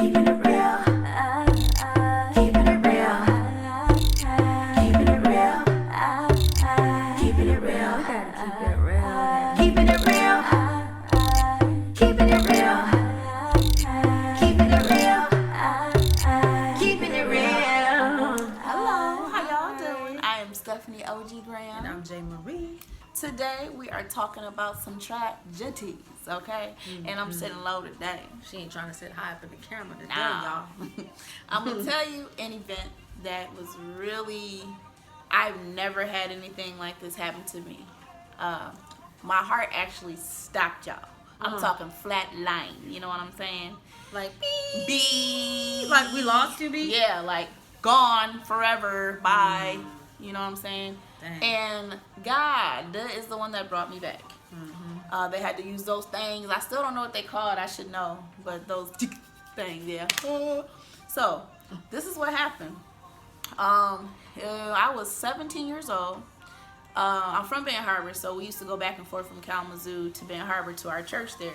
Keepin' it real. Keepin' it real. Keepin' it real. Keepin' it real. We gotta keep it real. Keepin' it real. Keepin' it real. Keepin' it real. Keepin' it real. Hello, how y'all doing? I am Stephanie OG Graham. And I'm J. Marie. Today we are talking about some tragedies, okay? And I'm sitting low today. She ain't trying to sit high for the camera today, Nah. y'all. I'm gonna tell you an event that was really, I've never had anything like this happen to me. My heart actually stopped, y'all. I'm talking flat line, you know what I'm saying? Like, Beep. like we lost you, B? Yeah, like gone forever, bye. You know what I'm saying? Dang. And God is the one that brought me back. They had to use those things. I still don't know what they called. I should know, but those things, yeah. So this is what happened. I was 17 years old. I'm from Ben Harbor, so we used to go back and forth from Kalamazoo to Ben Harbor to our church there.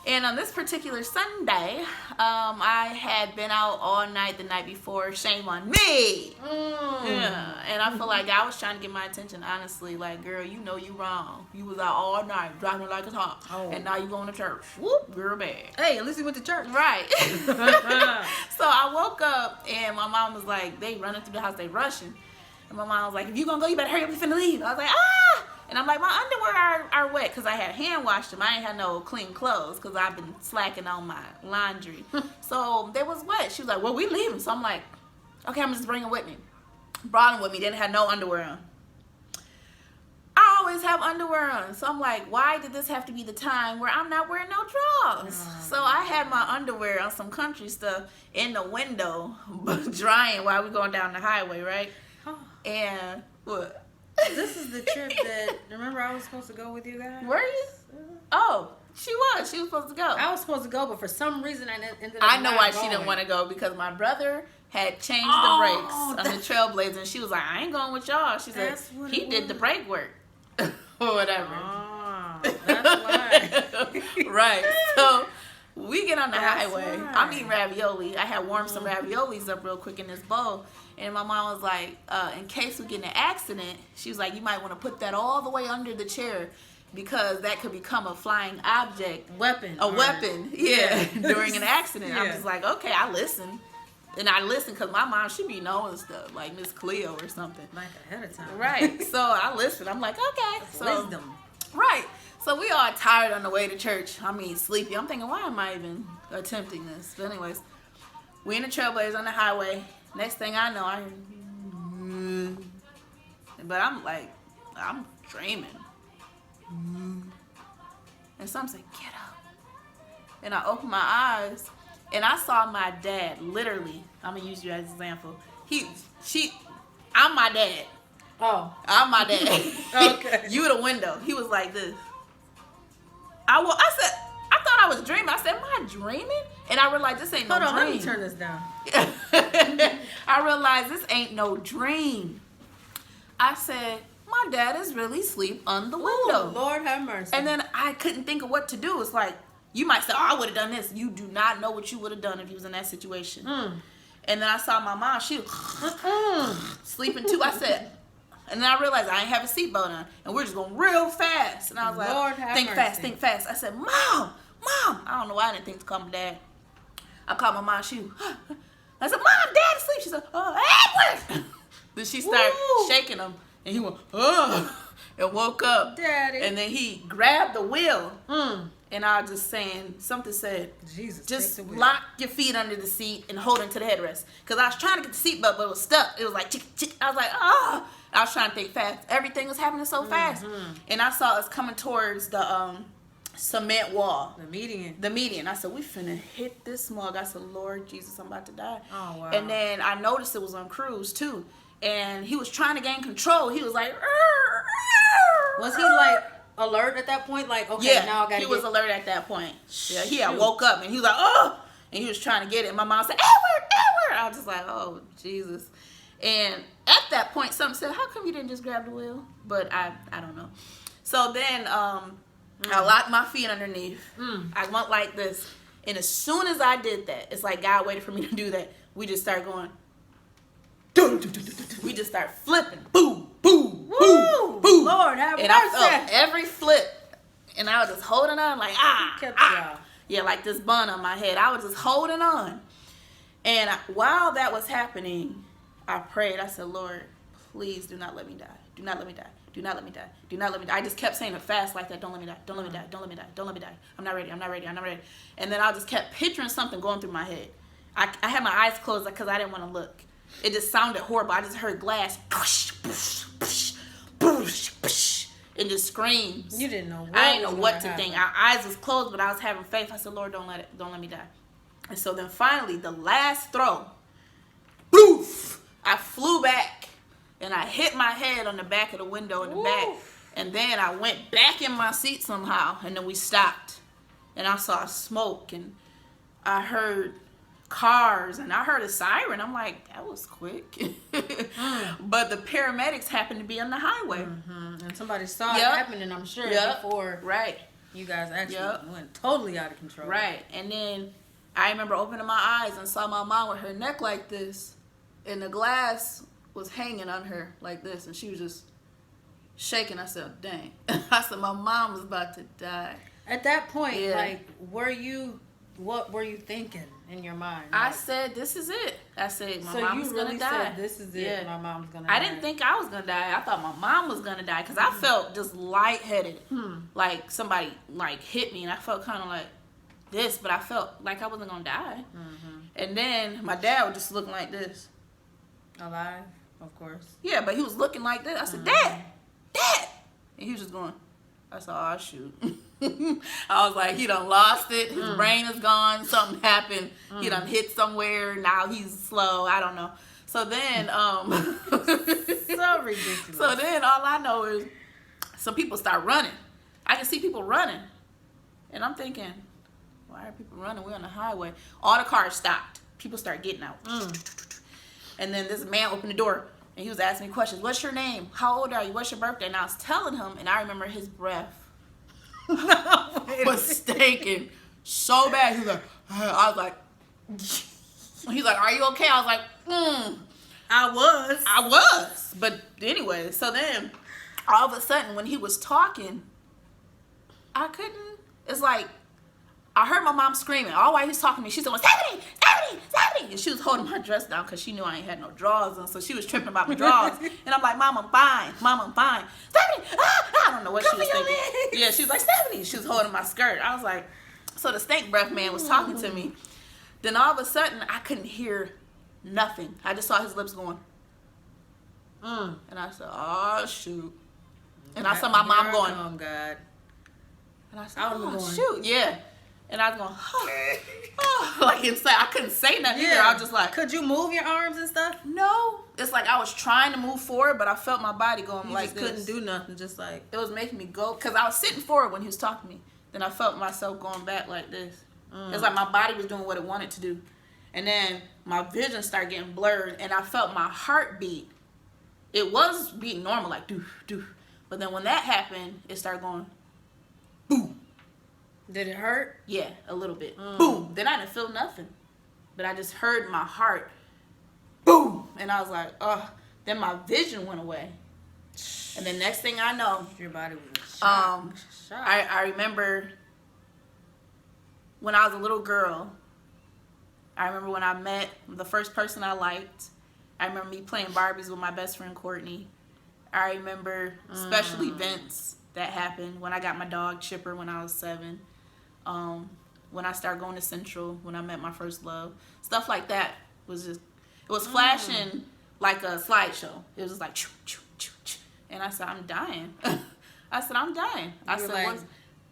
And on this particular Sunday, I had been out all night the night before. Shame on me. Yeah, and I feel like I was trying to get my attention, honestly. Like, girl, you know you wrong. You was out all night driving like a top, and now you going to church. Whoop, girl, bad. Hey, at least you went to church. Right. So I woke up, and my mom was like, they running through the house, they rushing. And my mom was like, if you gonna go, you better hurry up, you finna leave. I was like, ah! And I'm like, my underwear are wet because I had hand washed them. I ain't had no clean clothes because I've been slacking on my laundry. So they was wet. She was like, well, we leaving. So I'm like, okay, I'm just bringing it with me. Brought them with me. Didn't have no underwear on. I always have underwear on. So I'm like, why did this have to be the time where I'm not wearing no drawers? So I had my underwear on some country stuff in the window drying while we going down the highway, right? And what? This is the trip that, remember I was supposed to go with you guys? Were you? Oh, she was. She was supposed to go. I was supposed to go, but for some reason I ended up I know not why going. she didn't want to go, because my brother had changed the brakes on the Trailblazer, and she was like, I ain't going with y'all. She said, he did the brake work. Or whatever. Oh, that's why. Right. So we get on the That's highway. why. I'm eating ravioli. I had warmed some raviolis up real quick in this bowl. And my mom was like, in case we get in an accident, she was like, you might want to put that all the way under the chair, because that could become a flying object. Weapon. A weapon, yeah, during an accident. I'm Yeah. just like, okay, I listen. And I listen because my mom should be knowing stuff, like Miss Cleo or something. Like ahead of time. Right. So I listen. I'm like, okay. So, Wisdom. right. So we all tired on the way to church. I mean, sleepy. I'm thinking, why am I even attempting this? But anyways, we in the Trailblazers on the highway. Next thing I know, I hear, but I'm like, I'm dreaming. And some say, get up. And I open my eyes, and I saw my dad, literally. I'm going to use you as an example. I'm my dad. Oh. I'm my dad. Okay. You the window. He was like this. I said, I thought I was dreaming. I said, am I dreaming? And I realized this ain't Hold no on, dream. let me turn this down. I realized this ain't no dream. I said, my dad is really asleep on the window. Ooh, Lord have mercy. And then I couldn't think of what to do. It's like, you might say, oh, I would have done this. You do not know what you would have done if you was in that situation. And then I saw my mom. She was sleeping too. I said, and then I realized I ain't have a seatbelt on. And we're just going real fast. And I was like, Lord have think mercy. fast, think fast. I said, Mom. I don't know why I didn't think to call my dad. I called my mom. She I said, Mom, Dad is asleep. She said, Edward. Then she started shaking him. And he went, and woke up. Daddy. And then he grabbed the wheel. And I was just saying, something said, Jesus, just take the wheel. lock your feet under the seat and hold into the headrest. Because I was trying to get the seatbelt, but it was stuck. It was like, chick, chick. I was like, oh. I was trying to think fast. Everything was happening so fast. And I saw us coming towards the cement wall. The median. I said, we finna hit this smug. I said, Lord Jesus, I'm about to die. Oh, wow. And then I noticed it was on cruise, too. And he was trying to gain control. He was like, Was he like alert at that point? Like, okay, yeah, now I gotta he was alert at that point. Yeah, he had woke up and he was like, oh, and he was trying to get it. And my mom said, Edward. I was just like, oh, Jesus. And at that point, something said, how come you didn't just grab the wheel? But I don't know. So then I locked my feet underneath. I went like this. And as soon as I did that, it's like God waited for me to do that. We just start going. We just start flipping. Boom, boom, boom, boom. Lord have mercy. And I felt every flip. And I was just holding on like, Yeah, like this bun on my head. I was just holding on. And while that was happening, I prayed. I said, Lord, please do not let me die. Do not let me die. Do not let me die. Do not let me die. I just kept saying it fast like that. Don't let me die. Don't let me die. Don't let me die. Don't let me die. I'm not ready. I'm not ready. I'm not ready. And then I just kept picturing something going through my head. I had my eyes closed because I didn't want to look. It just sounded horrible. I just heard glass. And just screams. You didn't know what I didn't know what to think. Our eyes was closed, but I was having faith. I said, Lord, don't let me die. And so then finally, the last throw, poof, I flew back and I hit my head on the back of the window in the back. And then I went back in my seat somehow, and then we stopped. And I saw smoke, and I heard cars, and I heard a siren. I'm like, that was quick. But the paramedics happened to be on the highway. And somebody saw it happening, I'm sure, before you guys actually went totally out of control. Right. And then I remember opening my eyes and saw my mom with her neck like this, and the glass was hanging on her like this, and she was just shaking. I said, dang. I said, my mom was about to die. At that point, like, what were you thinking in your mind? Like, I said, this is it. I said, my mom's going to die. Said, this is it, my mom's going to die. I didn't think I was going to die. I thought my mom was going to die because I felt just lightheaded. Like somebody like hit me, and I felt kind of like this, but I felt like I wasn't going to die. And then my dad was just looking like this. Alive, of course. Yeah, but he was looking like this. I said, Dad! And he was just going. I said, oh, shoot. I was like, he done lost it. His brain is gone. Something happened. He done hit somewhere. Now he's slow. I don't know. So then, so ridiculous. So then all I know is some people start running. I can see people running. And I'm thinking, why are people running? We're on the highway. All the cars stopped. People start getting out. And then this man opened the door. And he was asking me questions. What's your name? How old are you? What's your birthday? And I was telling him, and I remember his breath was stinking so bad. He was like, I was like, he's like, are you okay? I was like, I was. But anyway, so then all of a sudden when he was talking, I couldn't, it's like, I heard my mom screaming. All while he was talking to me, she said, Stephanie! And she was holding my dress down because she knew I ain't had no drawers on, so she was tripping about my drawers. And I'm like, Mom, I'm fine. Stephanie! I don't know what she was thinking. Yeah, she was like, Stephanie! She was holding my skirt. I was like, so the stink breath man was talking to me. Then all of a sudden, I couldn't hear nothing. I just saw his lips going. And I said, oh, shoot. And I saw my mom going, oh, God. And I said, oh, shoot. Yeah. And I was going, like inside. I couldn't say nothing either. I was just like. Could you move your arms and stuff? No. It's like I was trying to move forward, but I felt my body going like this. Couldn't do nothing, just like. It was making me go. Because I was sitting forward when he was talking to me. Then I felt myself going back like this. It's like my body was doing what it wanted to do. And then my vision started getting blurred. And I felt my heartbeat. It was beating normal, like doof, doof. But then when that happened, it started going boom. Did it hurt? Yeah, a little bit. Boom. Then I didn't feel nothing. But I just heard my heart. Boom. And I was like, oh. Then my vision went away. And the next thing I know. Your body was shocked. I remember when I was a little girl. I remember when I met the first person I liked. I remember me playing Barbies with my best friend Courtney. I remember special events that happened when I got my dog Chipper when I was 7. When I started going to Central, when I met my first love. Stuff like that was just, it was flashing like a slideshow. It was just like, choo, choo, choo, choo. And I said, I'm dying. I said, I'm dying. I said, like,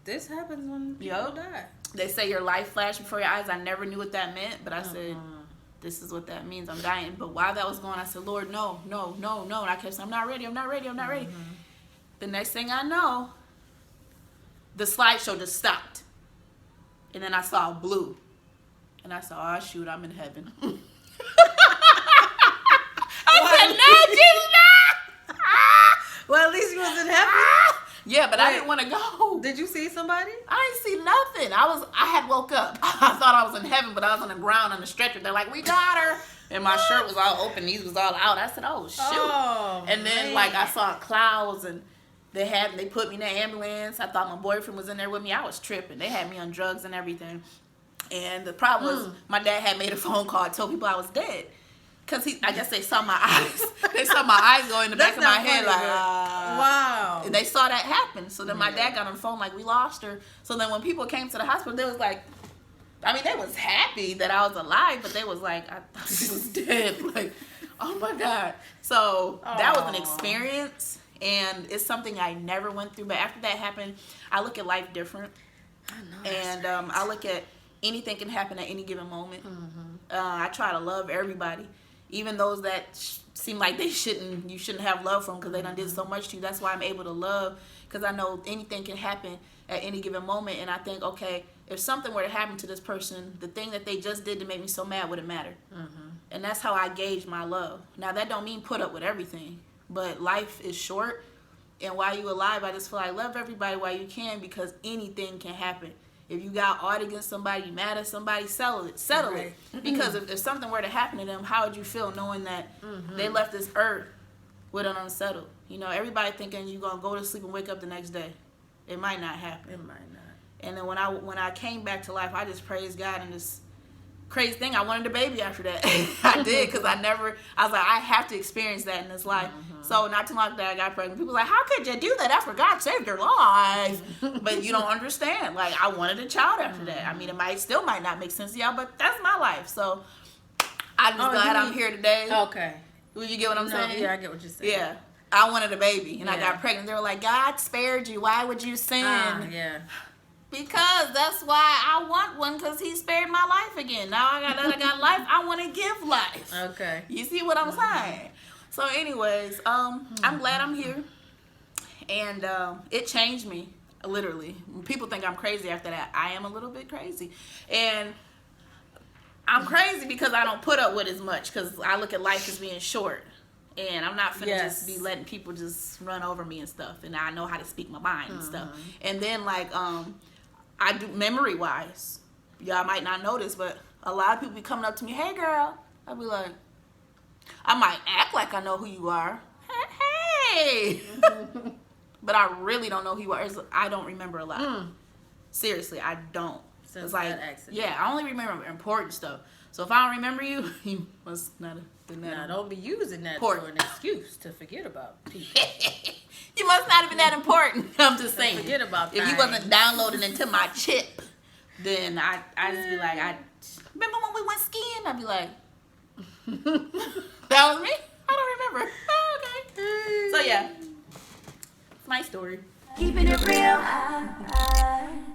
this happens when people die. They say your life flashed before your eyes. I never knew what that meant, but I said, this is what that means. I'm dying. But while that was going, I said, Lord, no. And I kept saying, I'm not ready. The next thing I know, the slideshow just stopped. And then I saw blue. And I said, oh, shoot, I'm in heaven. I said, no, Jesus. Well, at least you was in heaven. Yeah, but I didn't want to go. Did you see somebody? I didn't see nothing. I had woke up. I thought I was in heaven, but I was on the ground on the stretcher. They're like, we got her. And my shirt was all open. These was all out. I said, oh, shoot. Oh, and then, like, I saw clouds, and they put me in the ambulance. I thought my boyfriend was in there with me. I was tripping. They had me on drugs and everything. And the problem was my dad had made a phone call and told people I was dead. Because I guess they saw my eyes. They saw my eyes go in the back of my head like, wow. And they saw that happen. So then my dad got on the phone like, we lost her. So then when people came to the hospital, they was like, I mean, they was happy that I was alive, but they was like, I thought she was dead. Like, oh my God. So that was an experience, and it's something I never went through. But after that happened, I look at life different. I know. And I look at anything can happen at any given moment. I try to love everybody. Even those that seem like you shouldn't have love for them because they done did so much to you. That's why I'm able to love, because I know anything can happen at any given moment. And I think, okay, if something were to happen to this person, the thing that they just did to make me so mad wouldn't matter. And that's how I gauge my love. Now, that don't mean put up with everything, but life is short. And while you're alive, I just feel like love everybody while you can, because anything can happen. If you got ought against somebody, you mad at somebody, settle it. Because if something were to happen to them, how would you feel knowing that they left this earth with an unsettled? You know, everybody thinking you're going to go to sleep and wake up the next day. It might not happen. It might not. And then when I came back to life, I just praised God. And this crazy thing, I wanted a baby after that. I did, because I was like, I have to experience that in this life. So not too long after that, I got pregnant. People were like, how could you do that after God saved your life? But you don't understand. Like, I wanted a child after that. I mean, it still might not make sense to y'all, but that's my life. So I'm just glad I'm here today. Okay. Will you get what I'm saying? Yeah, I get what you're saying. Yeah. I wanted a baby, and I got pregnant. They were like, God spared you. Why would you sin? Yeah. Because that's why I want one, because he spared my life again. Now I got life. I want to give life. Okay. You see what I'm saying? So anyways, I'm glad I'm here. And it changed me, literally. People think I'm crazy after that. I am a little bit crazy. And I'm crazy because I don't put up with as much, because I look at life as being short. And I'm not finna just be letting people just run over me and stuff. And I know how to speak my mind and stuff. And then, like, I do memory-wise. Y'all might not know this, but a lot of people be coming up to me, hey, girl. I'll be like, I might act like I know who you are. Hey. But I really don't know who you are. I don't remember a lot. Seriously, I don't. Since it's like, that accident. Yeah, I only remember important stuff. So if I don't remember you, you must not have been that. Now, don't be using that important. for an excuse to forget about people. You must not have been that important. I'm just saying. Forget about if things. you wasn't downloading into my chip, then I just be like, remember when we went skiing? I'd be like, that was me? I don't remember. Oh, okay. So yeah, it's my story. Keeping it real.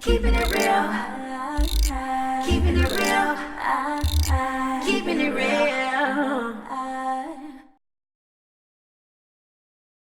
Keeping it real. Keeping it real. Keeping it real.